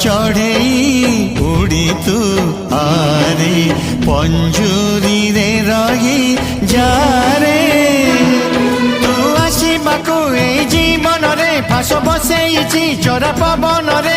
ଚଢ଼େଇ ଉଡ଼ି ତୁ ଆରେ ପଞ୍ଜୁରୀ ରେ ରହି ଯାରେ ତୁ ଆସିବାକୁ ଏଇ ଜୀବନରେ ଫାସ ବସେଇଛି ଚୋରା ପବନରେ